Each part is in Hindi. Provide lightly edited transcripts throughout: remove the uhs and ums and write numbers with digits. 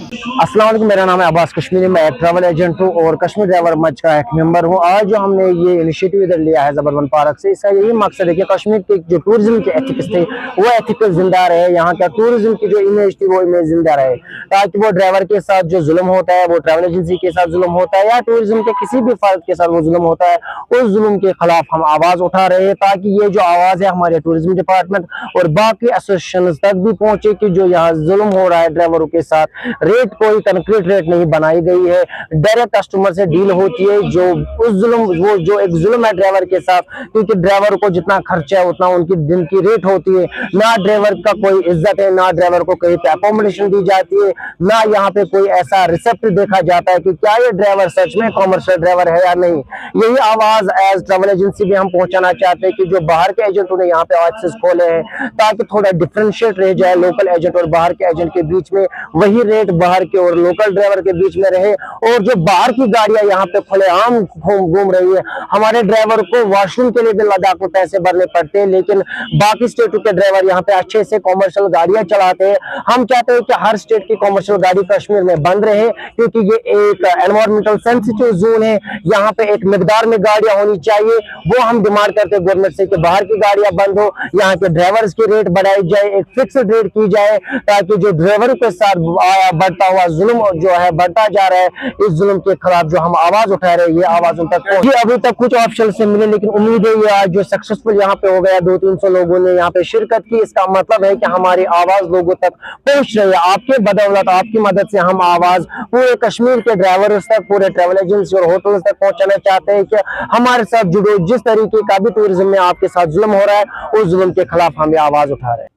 अस्सलाम वालेकुम, मेरा नाम है अब्बास कश्मीरी। मैं एक ट्रैवल एजेंट हूँ और कश्मीर ड्राइवर मंच का एक मेंबर हूँ। आज जो हमने ये इनिशिएटिव इधर लिया है ज़बरबंद पार्क से, इसका यही मकसद है कि कश्मीर के जो टूरिज्म के एथिक्स थे वो एथिकल जिंदा रहे, यहाँ का टूरिज्म की जो इमेज थी वो इमेज जिंदा रहे, ताकि वो ड्राइवर के साथ जो जुल्म होता है, वो ट्रैवल एजेंसी के साथ जुल्म होता है या टूरिज्म के किसी भी फर्द के साथ वो जुल्म होता है, उस जुल्म के खिलाफ हम आवाज उठा रहे हैं, ताकि ये जो आवाज है हमारे टूरिज्म डिपार्टमेंट और बाकी एसोसिएशन तक भी पहुंचे कि जो यहाँ जुल्म हो रहा है ड्राइवरों के साथ, रेट कोई कंक्रीट रेट नहीं बनाई गई है, डायरेक्ट कस्टमर से डील होती है। जो उस जुल्म, वो जो एक जुल्म है ड्राइवर के साथ, क्योंकि ड्राइवर को जितना खर्चा है उतना उनकी दिन की रेट होती है, ना ड्राइवर का कोई इज्जत है, ना ड्राइवर को कहीं पे अकोमोडेशन दी जाती है, ना यहाँ पे कोई ऐसा रिसेप्ट देखा जाता है कि क्या ये ड्राइवर सच में कॉमर्शियल ड्राइवर है या नहीं। यही आवाज एज ट्रैवल एजेंसी भी हम पहुंचाना चाहते हैं कि जो बाहर के एजेंटों ने यहाँ पे ऑफिस खोले हैं, ताकि थोड़ा डिफरेंशिएट रह जाए लोकल एजेंट और बाहर के एजेंट के बीच में, वही रेट बाहर के और लोकल ड्राइवर के बीच में रहे। और जो बाहर की गाड़ियां यहाँ पे खुलेआम घूम रही है, हमारे ड्राइवर को वॉशरूम के लिए भी लद्दाख में पैसे भरने पड़ते हैं, लेकिन बाकी स्टेटों के ड्राइवर यहाँ पे अच्छे से कॉमर्शियल गाड़ियां चलाते हैं। हम चाहते हैं कि हर स्टेट की कॉमर्शियल गाड़ी कश्मीर में बंद रहे, क्योंकि ये एक एनवायरमेंटल सेंसिटिव जोन है, यहाँ पे एक मिकदार में गाड़ियां होनी चाहिए। वो हम डिमांड करते हैं गवर्नमेंट से कि बाहर की गाड़ियां बंद हो, यहाँ के ड्राइवर्स की रेट बढ़ाई जाए, एक फिक्स्ड रेट की जाए, ताकि जो ड्राइवर के साथ बढ़ता हुआ जुल्म जो है बढ़ता जा रहा है, इस जुल्म के खिलाफ जो हम आवाज उठा रहे हैं, ये आवाज उन तक पहुंची। अभी तक कुछ ऑप्शन से मिले, लेकिन उम्मीद है ये आज जो सक्सेसफुल यहाँ पे हो गया, 200-300 लोगों ने यहाँ पे शिरकत की, इसका मतलब है कि हमारी आवाज लोगों तक पहुंच रही है। आपके बदौलत, आपकी मदद से हम आवाज पूरे कश्मीर के ड्राइवर्स तक, पूरे ट्रैवल एजेंसी और होटल्स तक पहुंचाना चाहते हैं कि हमारे साथ जुड़ो, जिस तरीके का भी टूरिज्म में आपके साथ जुल्म हो रहा है, उस जुल्म के खिलाफ हम ये आवाज उठा रहे हैं।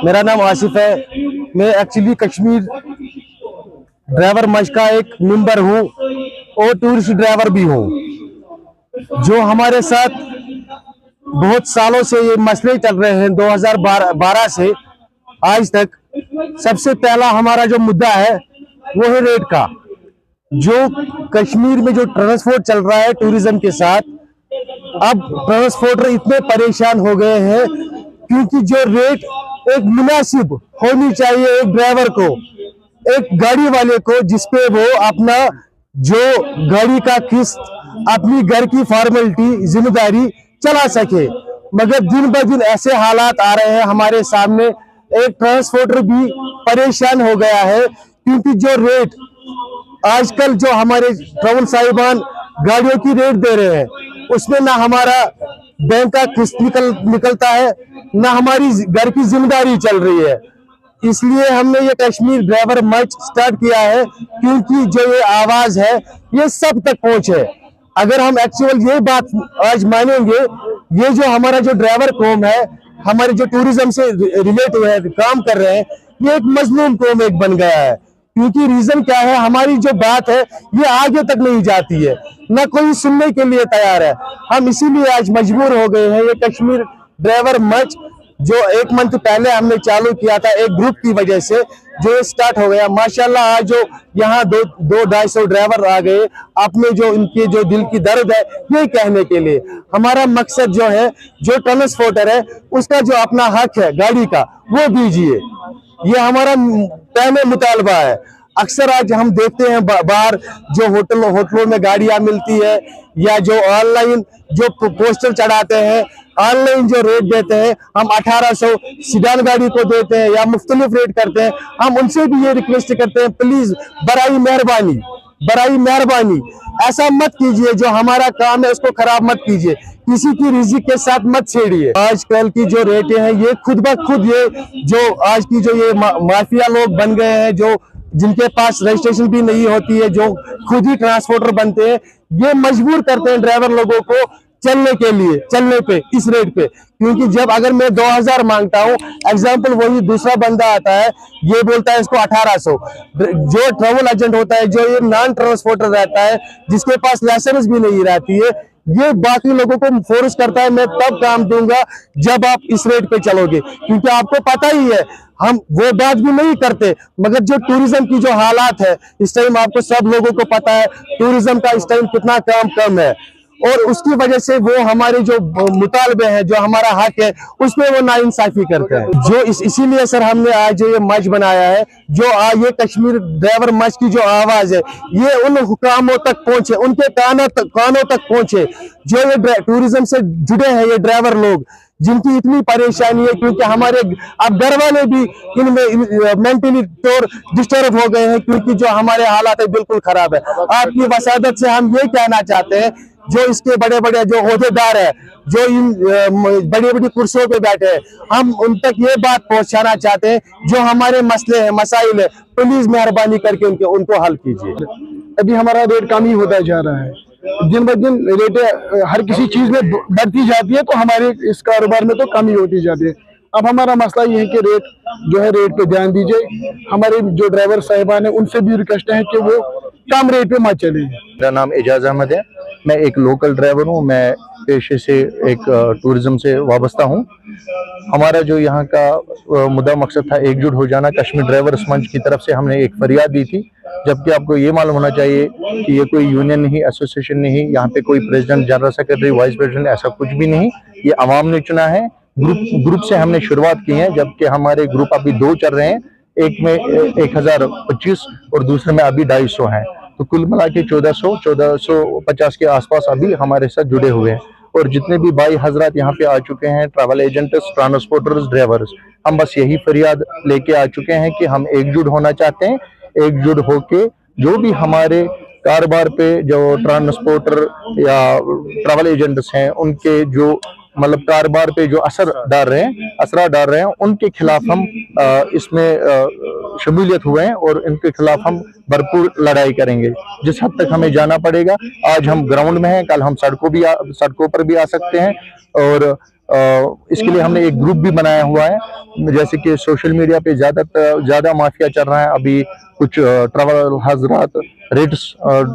मेरा नाम आसिफ है। मैं एक्चुअली कश्मीर ड्राइवर मंच का एक मेंबर हूँ और टूरिस्ट ड्राइवर भी हूँ। जो हमारे साथ बहुत सालों से ये मसले चल रहे हैं, 2012 से आज तक। सबसे पहला हमारा जो मुद्दा है वो है रेट का। जो कश्मीर में जो ट्रांसपोर्ट चल रहा है टूरिज्म के साथ, अब ट्रांसपोर्टर इतने परेशान हो गए हैं, क्योंकि जो रेट एक मुनासिब होनी चाहिए एक ड्राइवर को, एक गाड़ी वाले को, जिसपे वो अपना जो गाड़ी का किस्त, अपनी घर की फॉर्मेलिटी, जिम्मेदारी चला सके। मगर दिन ब दिन ऐसे हालात आ रहे हैं हमारे सामने, एक ट्रांसपोर्टर भी परेशान हो गया है, क्योंकि जो रेट आजकल जो हमारे ट्रैवल साहिबान गाड़ियों की रेट दे रहे हैं, उसमें ना हमारा बैंक का किस्त निकलता है, ना हमारी घर की जिम्मेदारी चल रही है। इसलिए हमने ये कश्मीर ड्राइवर मंच स्टार्ट किया है, क्योंकि जो ये आवाज है ये सब तक पहुंचे। अगर हम एक्चुअल ये बात आज मानेंगे, ये जो हमारा जो ड्राइवर कौम है, हमारे जो टूरिज्म से रिलेट हुए हैं, काम कर रहे हैं, ये एक मजलूम कौम एक बन गया है। क्योंकि रीजन क्या है, हमारी जो बात है ये आगे तक नहीं जाती है, ना कोई सुनने के लिए तैयार है। हम इसीलिए आज मजबूर हो गए हैं। ये कश्मीर ड्राइवर मंच जो 1 मंथ पहले हमने चालू किया था एक ग्रुप की वजह से, जो ये स्टार्ट हो गया, माशाल्लाह आज जो यहाँ 200-250 ड्राइवर आ गए, अपने जो इनके जो दिल की दर्द है ये कहने के लिए। हमारा मकसद जो है, जो ट्रांसपोर्टर है उसका जो अपना हक है गाड़ी का, वो दीजिए। ये हमारा पहले मुतालबा है। अक्सर आज हम देखते हैं बाहर जो होटलों में गाड़ियां मिलती है, या जो ऑनलाइन जो पोस्टर चढ़ाते हैं, ऑनलाइन जो रेट देते हैं, हम 1800 सीडान गाड़ी को देते हैं या मुख्तलिफ रेट करते हैं। हम उनसे भी ये रिक्वेस्ट करते हैं, प्लीज बराई मेहरबानी ऐसा मत कीजिए, जो हमारा काम है उसको खराब मत कीजिए, किसी की रिज़िक के साथ मत छेड़िए। आजकल की जो रेटें हैं ये खुद ब खुद, ये जो आज की जो ये माफिया लोग बन गए हैं, जो जिनके पास रजिस्ट्रेशन भी नहीं होती है, जो खुद ही ट्रांसपोर्टर बनते हैं, ये मजबूर करते हैं ड्राइवर लोगों को चलने पे इस रेट पे। क्योंकि जब अगर मैं 2000 मांगता हूँ, एग्जाम्पल वही दूसरा बंदा आता है, ये बोलता है इसको 1800। जो ट्रैवल एजेंट होता है, जो ये नॉन ट्रांसपोर्टर रहता है, जिसके पास लाइसेंस भी नहीं रहती है, ये बाकी लोगों को फोर्स करता है, मैं तब काम दूंगा जब आप इस रेट पे चलोगे। क्योंकि आपको पता ही है, हम वो बात भी नहीं करते, मगर जो टूरिज्म की जो हालात है इस टाइम, आपको सब लोगों को पता है टूरिज्म का इस टाइम कितना काम कम है। और उसकी वजह से वो हमारे जो मुतालबे हैं, जो हमारा हक है, उसमें वो नाइंसाफी करते हैं। जो इसीलिए सर हमने आज ये मंच बनाया है, जो ये कश्मीर ड्राइवर मंच की जो आवाज है, ये उन हुकामों तक पहुंचे, उनके कानों तक पहुंचे, जो ये टूरिज्म से जुड़े हैं, ये ड्राइवर लोग, जिनकी इतनी परेशानी है, क्योंकि हमारे अब घर वाले भी इनमें मेंटली तौर डिस्टर्ब हो गए हैं, क्योंकि जो हमारे हालात है बिल्कुल खराब है। आपकी वसादत से हम ये कहना चाहते हैं, जो इसके बड़े बड़े जो ओहदेदार है, जो इन बड़ी बड़ी कुर्सियों पे बैठे हैं, हम उन तक ये बात पहुंचाना चाहते हैं, जो हमारे मसले हैं, मसाइल है, प्लीज मेहरबानी करके उनको हल कीजिए। अभी हमारा रेट कम ही होता जा रहा है, दिन ब दिन रेटें हर किसी चीज में बढ़ती जाती है, तो हमारे इस कारोबार में तो कमी होती जाती है। अब हमारा मसला ये है कि रेट जो है, रेट पे ध्यान दीजिए। हमारे जो ड्राइवर साहिबान है, उनसे भी रिक्वेस्ट है कि वो कम रेट पे मत चले। मेरा नाम एजाज अहमद है, मैं एक लोकल ड्राइवर हूँ। मैं पेशे से एक टूरिज्म से वाबस्ता हूँ। हमारा जो यहाँ का मुद्दा मकसद था एकजुट हो जाना। कश्मीर ड्राइवर्स मंच की तरफ से हमने एक फरियाद दी थी, जबकि आपको ये मालूम होना चाहिए कि ये कोई यूनियन नहीं, एसोसिएशन नहीं, यहाँ पे कोई president, general secretary, vice president ऐसा कुछ भी नहीं। ये अवाम ने चुना है। ग्रुप से हमने शुरुआत की है, जबकि हमारे ग्रुप अभी 2 चल रहे हैं, एक में 1025 और दूसरे में अभी 250 हैं। तो कुल मिला के 1450 के आसपास अभी हमारे साथ जुड़े हुए हैं। और जितने भी भाई हजरात यहाँ पे आ चुके हैं, ट्रैवल एजेंट्स, ट्रांसपोर्टर्स, ड्राइवर्स, हम बस यही फरियाद लेके आ चुके हैं कि हम एकजुट होना चाहते हैं। एकजुट होके जो भी हमारे कारोबार पे जो ट्रांसपोर्टर या ट्रैवल एजेंट्स हैं, उनके जो मतलब कारोबार पे जो असर डाल रहे हैं, उनके खिलाफ हम इसमें शमूलियत हुए हैं और इनके खिलाफ हम भरपूर लड़ाई करेंगे। जिस हद तक हमें जाना पड़ेगा, आज हम ग्राउंड में हैं, कल हम सड़कों पर भी आ सकते हैं। और इसके लिए हमने एक ग्रुप भी बनाया हुआ है। जैसे कि सोशल मीडिया पे ज्यादा माफिया चल रहा है। अभी कुछ ट्रैवल हजरात रेट्स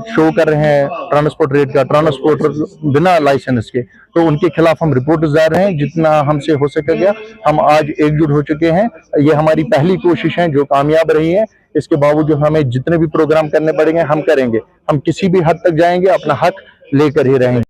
शो कर रहे हैं, ट्रांसपोर्ट रेट का, ट्रांसपोर्टर बिना लाइसेंस के, तो उनके खिलाफ हम रिपोर्ट जा रहे हैं। जितना हमसे हो सकेगा हम आज एकजुट हो चुके हैं। ये हमारी पहली कोशिश है जो कामयाब रही है। इसके बावजूद हमें जितने भी प्रोग्राम करने पड़ेंगे हम करेंगे। हम किसी भी हद तक जाएंगे, अपना हक लेकर ही रहेंगे।